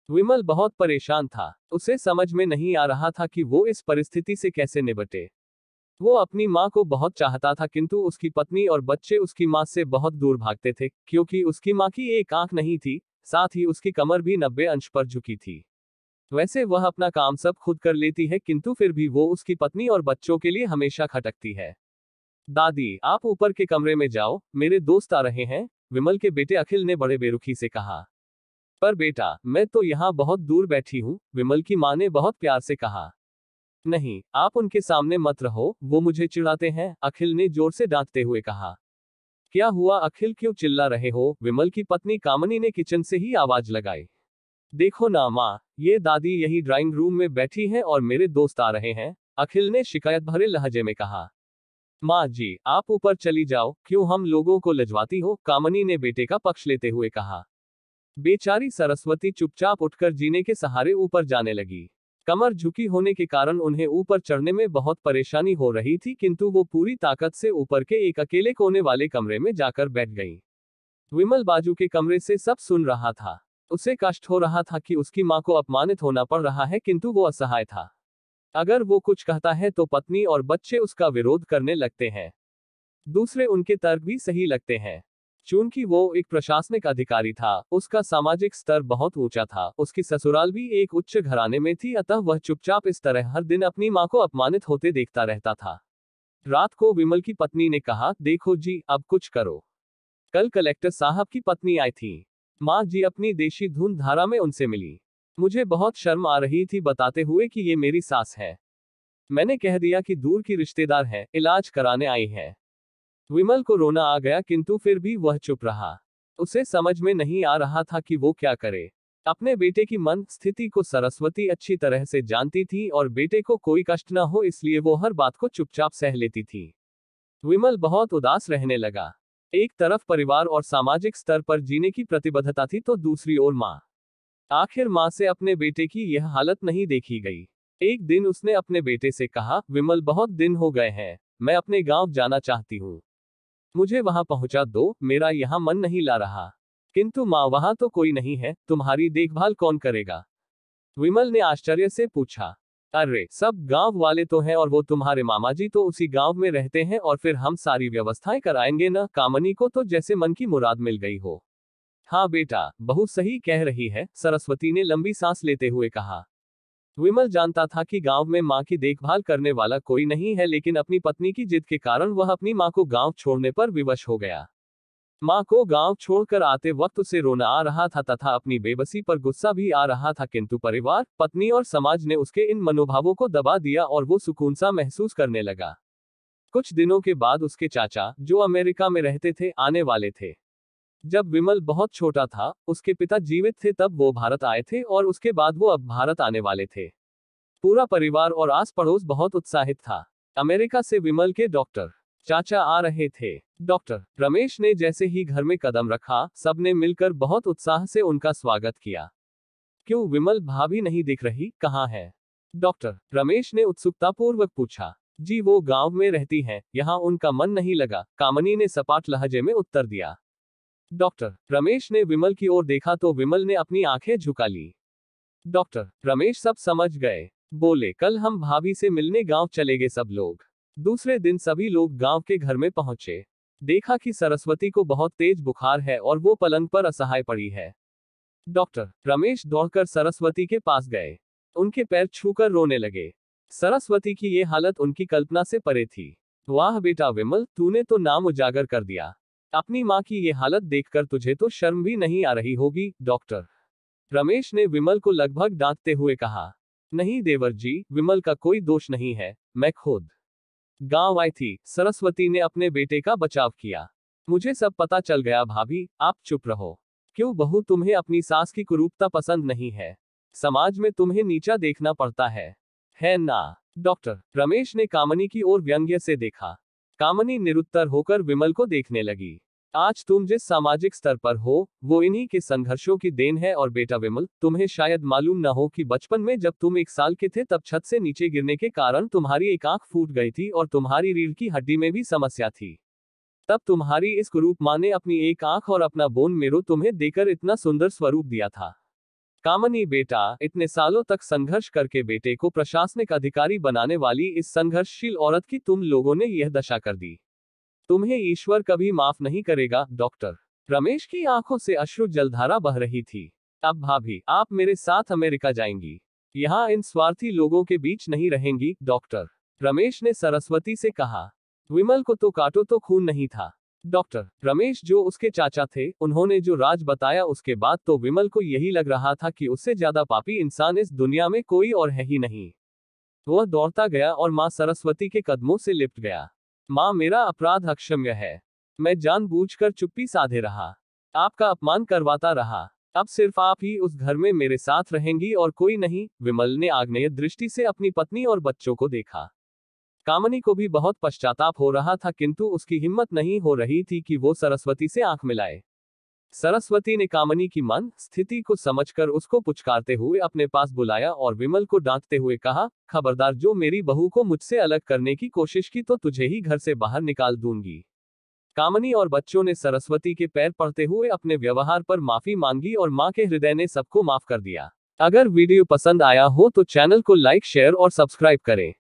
विमल बहुत परेशान था। उसे समझ में नहीं आ रहा था कि वो इस परिस्थिति से कैसे निपटे। वो अपनी माँ को बहुत चाहता था, किंतु उसकी पत्नी और बच्चे उसकी माँ से बहुत दूर भागते थे, क्योंकि उसकी माँ की एक आंख नहीं थी, साथ ही उसकी कमर भी 90 अंश पर झुकी थी। वैसे वह अपना काम सब खुद कर लेती है, किंतु फिर भी वो उसकी पत्नी और बच्चों के लिए हमेशा खटकती है। दादी, आप ऊपर के कमरे में जाओ, मेरे दोस्त आ रहे हैं, विमल के बेटे अखिल ने बड़े बेरुखी से कहा। पर बेटा, मैं तो यहाँ बहुत दूर बैठी हूँ, विमल की माँ ने बहुत प्यार से कहा। नहीं, आप उनके सामने मत रहो, वो मुझे चिढ़ाते हैं, अखिल ने जोर से डांटते हुए कहा। क्या हुआ अखिल, क्यों चिल्ला रहे हो? विमल की पत्नी कामनी ने किचन से ही आवाज लगाई। देखो ना माँ, ये दादी यही ड्राइंग रूम में बैठी हैं और मेरे दोस्त आ रहे हैं, अखिल ने शिकायत भरे लहजे में कहा। माँ जी, आप ऊपर चली जाओ, क्यों हम लोगों को लजवाती हो? कामनी ने बेटे का पक्ष लेते हुए कहा। बेचारी सरस्वती चुपचाप उठकर जीने के सहारे ऊपर जाने लगी। कमर झुकी होने के कारण उन्हें ऊपर चढ़ने में बहुत परेशानी हो रही थी, किंतु वो पूरी ताकत से ऊपर के एक अकेले कोने वाले कमरे में जाकर बैठ गई। विमल बाजू के कमरे से सब सुन रहा था। उसे कष्ट हो रहा था कि उसकी माँ को अपमानित होना पड़ रहा है, किंतु वो असहाय था। अगर वो कुछ कहता है तो पत्नी और बच्चे उसका विरोध करने लगते हैं। दूसरे उनके तर्क भी सही लगते हैं। चूंकि वो एक प्रशासनिक अधिकारी था, उसका सामाजिक स्तर बहुत ऊंचा था, उसकी ससुराल भी एक उच्च घराने में थी, अतः वह चुपचाप इस तरह हर दिन अपनी माँ को अपमानित होते देखता रहता था। रात को विमल की पत्नी ने कहा, देखो जी, अब कुछ करो। कल कलेक्टर साहब की पत्नी आई थी। माँ जी अपनी देशी धुन धारा में उनसे मिली। मुझे बहुत शर्म आ रही थी बताते हुए कि ये मेरी सास है। मैंने कह दिया कि दूर की रिश्तेदार है, इलाज कराने आई है। विमल को रोना आ गया, किंतु फिर भी वह चुप रहा। उसे समझ में नहीं आ रहा था कि वो क्या करे। अपने बेटे की मन स्थिति को सरस्वती अच्छी तरह से जानती थी और बेटे को कोई कष्ट न हो इसलिए वो हर बात को चुपचाप सह लेती थी। विमल बहुत उदास रहने लगा। एक तरफ परिवार और सामाजिक स्तर पर जीने की प्रतिबद्धता थी, तो दूसरी ओर माँ। आखिर माँ से अपने बेटे की यह हालत नहीं देखी गई। एक दिन उसने अपने बेटे से कहा, विमल बहुत दिन हो गए हैं, मैं अपने गांव जाना चाहती हूँ। मुझे वहां पहुंचा दो, मेरा यहाँ मन नहीं ला रहा। किंतु माँ, वहां तो कोई नहीं है, तुम्हारी देखभाल कौन करेगा? विमल ने आश्चर्य से पूछा। अरे, सब गांव वाले तो हैं और वो तुम्हारे मामा जी तो उसी गांव में रहते हैं और फिर हम सारी व्यवस्थाएं कराएंगे ना। कामनी को तो जैसे मन की मुराद मिल गई हो। हाँ बेटा, बहू सही कह रही है, सरस्वती ने लंबी सांस लेते हुए कहा। विमल जानता था कि गांव में मां की देखभाल करने वाला कोई नहीं है, लेकिन अपनी पत्नी की जिद के कारण वह अपनी मां को गांव छोड़ने पर विवश हो गया। मां को गांव छोड़कर आते वक्त उसे रोना आ रहा था तथा अपनी बेबसी पर गुस्सा भी आ रहा था, किंतु परिवार, पत्नी और समाज ने उसके इन मनोभावों को दबा दिया और वो सुकून सा महसूस करने लगा। कुछ दिनों के बाद उसके चाचा, जो अमेरिका में रहते थे, आने वाले थे। जब विमल बहुत छोटा था, उसके पिता जीवित थे तब वो भारत आए थे और उसके बाद वो अब भारत आने वाले थे। पूरा परिवार और आस पड़ोस बहुत उत्साहित था। अमेरिका से विमल के डॉक्टर चाचा आ रहे थे। डॉक्टर रमेश ने जैसे ही घर में कदम रखा, सबने मिलकर बहुत उत्साह से उनका स्वागत किया। क्यों विमल भाभी नहीं दिख रही, कहाँ है? डॉक्टर रमेश ने उत्सुकतापूर्वक पूछा। जी, वो गांव में रहती हैं, यहाँ उनका मन नहीं लगा, कामनी ने सपाट लहजे में उत्तर दिया। डॉक्टर रमेश ने विमल की ओर देखा तो विमल ने अपनी आंखें झुका ली। डॉक्टर रमेश सब समझ गए। बोले, कल हम भाभी से मिलने गांव चले गए सब लोग। दूसरे दिन सभी लोग गांव के घर में पहुंचे। देखा कि सरस्वती को बहुत तेज बुखार है और वो पलंग पर असहाय पड़ी है। डॉक्टर रमेश दौड़कर सरस्वती के पास गए। उनके पैर छूकर रोने लगे। सरस्वती की ये हालत उनकी कल्पना से परे थी। वाह बेटा विमल, तूने तो नाम उजागर कर दिया। अपनी माँ की ये हालत देखकर तुझे तो शर्म भी नहीं आ रही होगी? डॉक्टर रमेश ने विमल को लगभग डांटते हुए कहा। नहीं देवर जी, विमल का कोई दोष नहीं है, मैं खुद गांव आई थी। सरस्वती ने अपने बेटे का बचाव किया। मुझे सब पता चल गया भाभी, आप चुप रहो। क्यों बहू, तुम्हें अपनी सास की कुरूपता पसंद नहीं है? समाज में तुम्हें नीचा देखना पड़ता है ना? डॉक्टर रमेश ने कामनी की ओर व्यंग्य से देखा। कामनी निरुत्तर होकर विमल को देखने लगी। आज तुम जिस सामाजिक स्तर पर हो, वो इन्हीं के संघर्षों की देन है। और बेटा विमल, तुम्हें शायद मालूम न हो कि बचपन में जब तुम 1 साल के थे तब छत से नीचे गिरने के कारण तुम्हारी एक आंख फूट गई थी और तुम्हारी रीढ़ की हड्डी में भी समस्या थी। तब तुम्हारी इस कुरूप माँ ने अपनी एक आंख और अपना बोन मेरो तुम्हें देकर इतना सुंदर स्वरूप दिया था। कामनी बेटा, इतने सालों तक संघर्ष करके बेटे को प्रशासनिक अधिकारी बनाने वाली इस संघर्षशील औरत की तुम लोगों ने यह दशा कर दी। तुम्हें ईश्वर कभी माफ नहीं करेगा। डॉक्टर रमेश की आंखों से अश्रु जलधारा बह रही थी। अब भाभी, आप मेरे साथ अमेरिका जाएंगी, यहाँ इन स्वार्थी लोगों के बीच नहीं रहेंगी। डॉक्टर रमेश ने सरस्वती से कहा। विमल को तो काटो तो खून नहीं था। डॉक्टर रमेश जो उसके चाचा थे, उन्होंने जो राज बताया उसके बाद तो विमल को यही लग रहा था कि उससे ज्यादा पापी इंसान इस दुनिया में कोई और है ही नहीं। वह दौड़ता गया और मां सरस्वती के कदमों से लिपट गया। मां, मेरा अपराध अक्षम्य है। मैं जानबूझकर चुप्पी साधे रहा, आपका अपमान करवाता रहा। अब सिर्फ आप ही उस घर में मेरे साथ रहेंगी और कोई नहीं। विमल ने आग्नेय दृष्टि से अपनी पत्नी और बच्चों को देखा। कामनी को भी बहुत पश्चाताप हो रहा था, किंतु उसकी हिम्मत नहीं हो रही थी कि वो सरस्वती से आंख मिलाए। सरस्वती ने कामनी की मन स्थिति को समझकर उसको पुचकारते हुए अपने पास बुलाया और विमल को डांटते हुए कहा, खबरदार, जो मेरी बहू को मुझसे अलग करने की कोशिश की तो तुझे ही घर से बाहर निकाल दूंगी। कामनी और बच्चों ने सरस्वती के पैर पड़ते हुए अपने व्यवहार पर माफी मांगी और मां के हृदय ने सबको माफ कर दिया। अगर वीडियो पसंद आया हो तो चैनल को लाइक, शेयर और सब्सक्राइब करें।